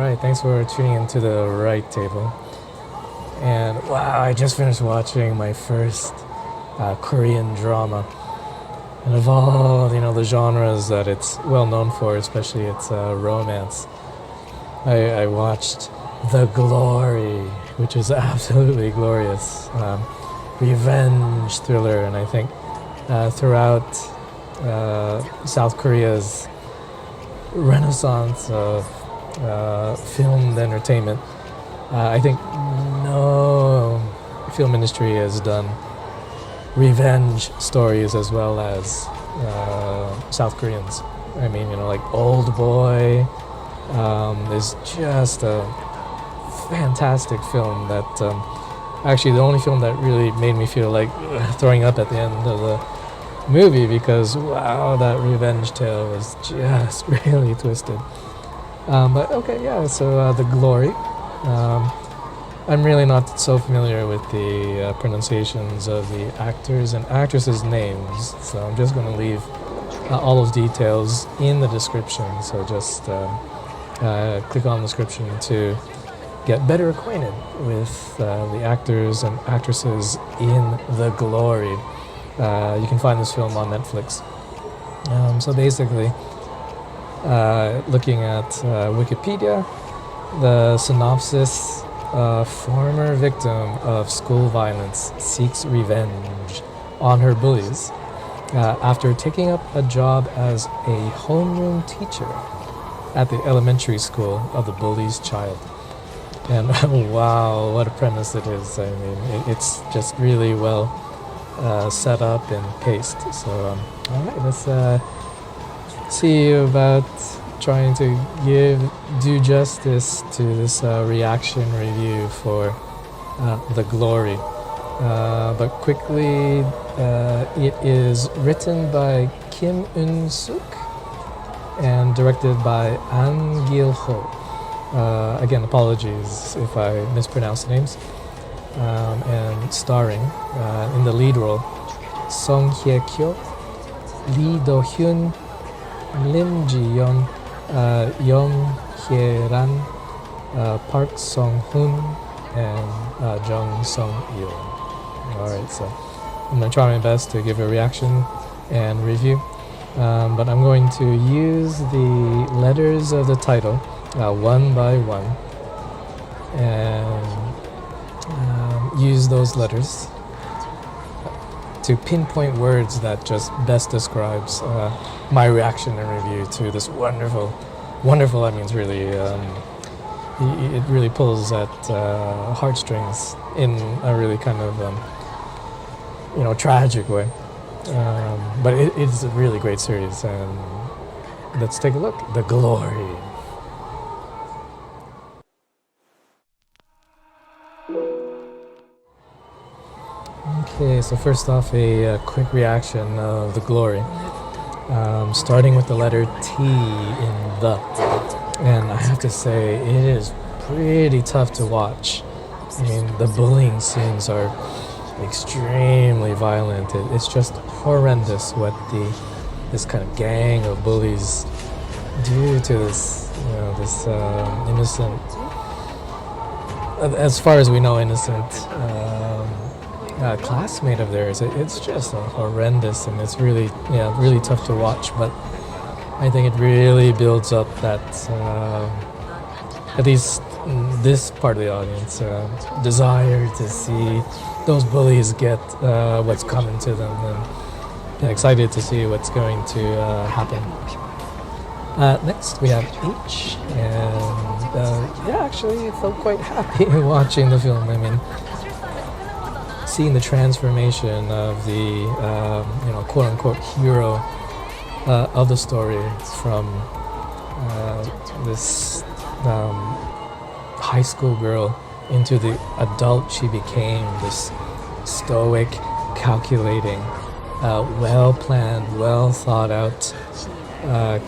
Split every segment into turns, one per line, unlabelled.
right, thanks for tuning into the right table. And wow, I just finished watching my first Korean drama. And of all, the genres that it's well known for, especially its romance, I watched The Glory, which is absolutely glorious. Revenge thriller, and I think throughout South Korea's renaissance of filmed entertainment, I think no film industry has done revenge stories as well as South Koreans. I mean, like Old Boy is just a fantastic film that actually the only film that really made me feel like throwing up at the end of the movie, because wow, that revenge tale was just really twisted. But okay, yeah, so The Glory. I'm really not so familiar with the pronunciations of the actors and actresses' names, so I'm just going to leave all those details in the description. So just click on the description to get better acquainted with the actors and actresses in The Glory. You can find this film on Netflix. So basically, looking at Wikipedia, the synopsis: a former victim of school violence seeks revenge on her bullies after taking up a job as a homeroom teacher at the elementary school of the bully's child. And wow, what a premise it is. I mean, it's just really well set up and paced. So, all right, let's see about trying to do justice to this reaction review for The Glory. But quickly, it is written by Kim Eun-suk and directed by An Gil-ho. Again, apologies if I mispronounce the names. And starring in the lead role Song Hye-kyo, Lee Do-hyun, Lim Ji-yeon, Yong Hye-ran, Park Song-hoon, and Jung Sung-il. Alright, so I'm going to try my best to give a reaction and review, but I'm going to use the letters of the title one by one and use those letters to pinpoint words that just best describes my reaction and review to this wonderful, I mean, it's really, it really pulls at heartstrings in a really kind of, tragic way. But it's a really great series, and let's take a look. The Glory. Okay, so first off, a quick reaction of The Glory. Starting with the letter T in the. And I have to say, it is pretty tough to watch. I mean, the bullying scenes are extremely violent. It's just horrendous what this kind of gang of bullies do to this innocent, as far as we know, innocent classmate of theirs. It's just horrendous, and it's really tough to watch. But I think it really builds up that, at least this part of the audience, desire to see those bullies get what's coming to them, and excited to see what's going to happen. Next we have H, and actually I felt quite happy watching the film. I mean, seeing the transformation of the quote-unquote hero of the story from this high school girl into the adult she became, this stoic, calculating, well-planned, well-thought-out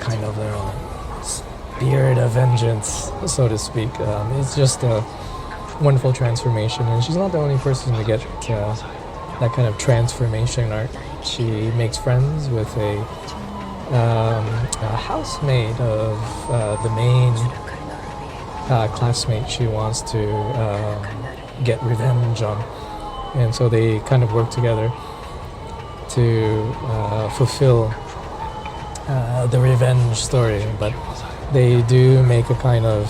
kind of spirit of vengeance, so to speak. It's just a wonderful transformation, and she's not the only person to get that kind of transformation arc. She makes friends with a housemate of the main classmate she wants to get revenge on, and so they kind of work together to fulfill the revenge story. But they do make a kind of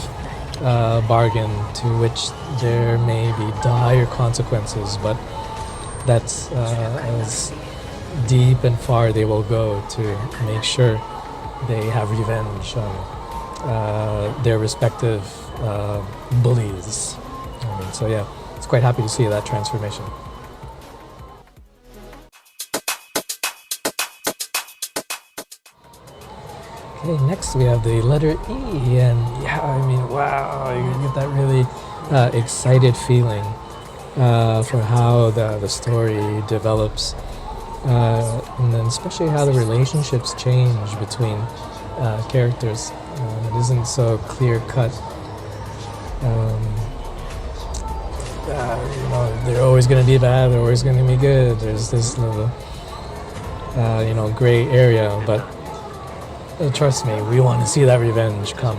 bargain to which there may be dire consequences, but that's as deep and far they will go to make sure they have revenge on their respective bullies. So yeah, it's quite happy to see that transformation. Okay, next we have the letter E, and yeah, I mean, wow, you get that really excited feeling for how the story develops, and then especially how the relationships change between characters. It isn't so clear cut. They're always going to be bad, they're always going to be good. There's this little, gray area, but trust me, we want to see that revenge come,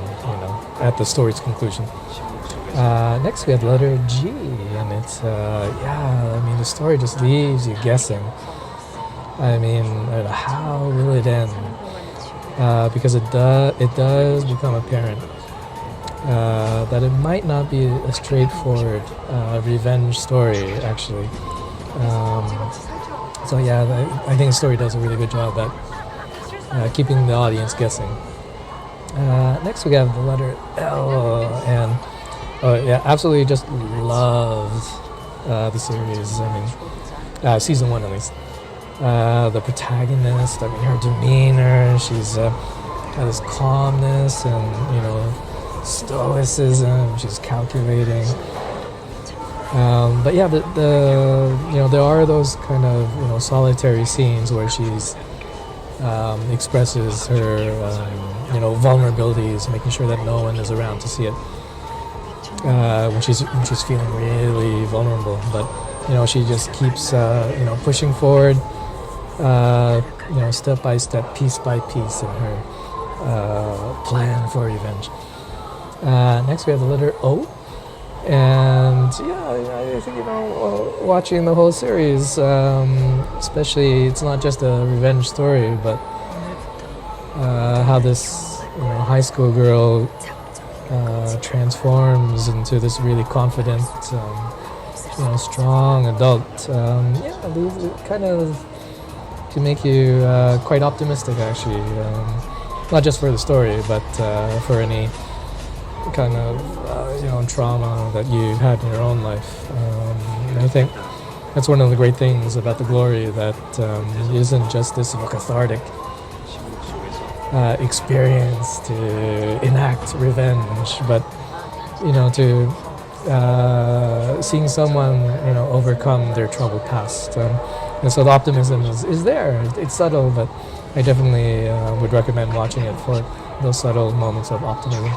at the story's conclusion. Next we have the letter G, and it's, the story just leaves you guessing. I mean, how will it end? Because it does become apparent that it might not be a straightforward revenge story, actually. I think the story does a really good job at keeping the audience guessing. Next we have the letter L, and absolutely just loved the series. I mean, season 1 at least. The protagonist, I mean, her demeanor, she's got this calmness and, stoicism, she's calculating. But yeah, there are those kind of, solitary scenes where she's expresses her, vulnerabilities, making sure that no one is around to see it. When she's feeling really vulnerable, but she just keeps pushing forward, step by step, piece by piece in her plan for revenge. Next we have the letter O, and I think watching the whole series, especially, it's not just a revenge story, but how this high school girl transforms into this really confident, strong adult. These kind of can make you quite optimistic, actually, not just for the story, but for any kind of trauma that you had in your own life. I think that's one of the great things about The Glory, that it isn't just this cathartic experience to enact revenge, but to seeing someone overcome their troubled past, and so the optimism is there. It's subtle, but I definitely would recommend watching it for those subtle moments of optimism.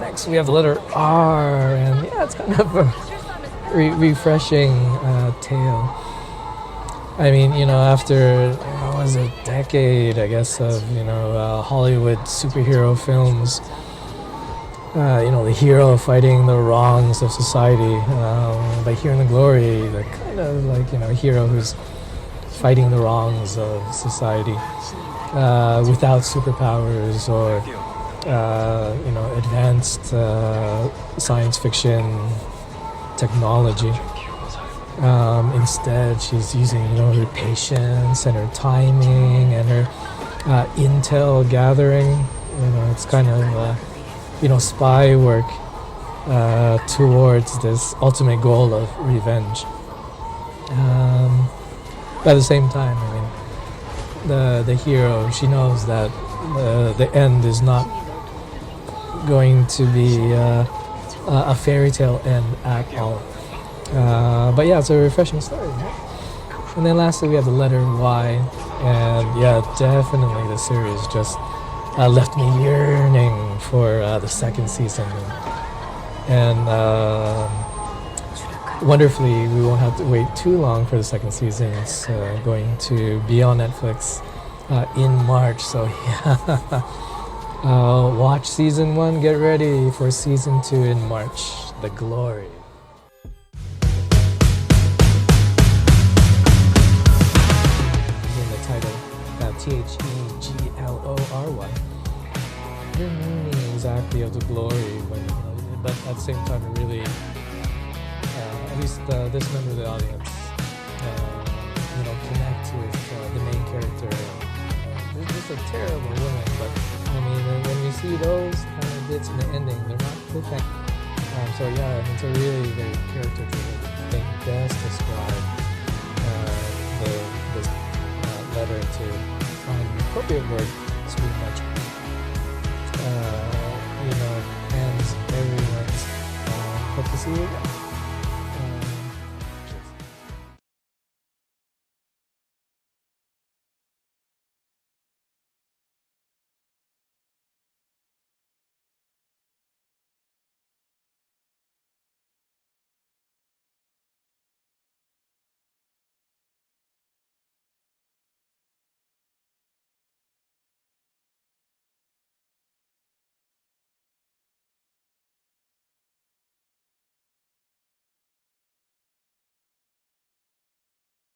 Next we have the letter R, and it's kind of a refreshing tale. I mean, after was a decade, I guess, of Hollywood superhero films, the hero fighting the wrongs of society. But here in The Glory, the kind of hero who's fighting the wrongs of society without superpowers or advanced science fiction technology. Instead, she's using her patience and her timing and her intel gathering. It's kind of spy work towards this ultimate goal of revenge. But at the same time, I mean, the hero, she knows that the end is not going to be a fairy tale end at all. But it's a refreshing story. Right? And then lastly, we have the letter Y, and definitely the series just left me yearning for the second season. And wonderfully, we won't have to wait too long for the second season. It's going to be on Netflix in March. So Watch season 1, get ready for season 2 in March. The Glory. In the title, Theglory. You're meaning exactly of the glory, but at the same time, really, at least this member of the audience, connect with the main character. It's just a terrible woman, but I mean, when you see those kind of bits in the ending, they're not perfect. So yeah, it's a really very character-driven thing. Best describe this letter to find the appropriate word. It's pretty much, ends everyone's. Hope to see you again.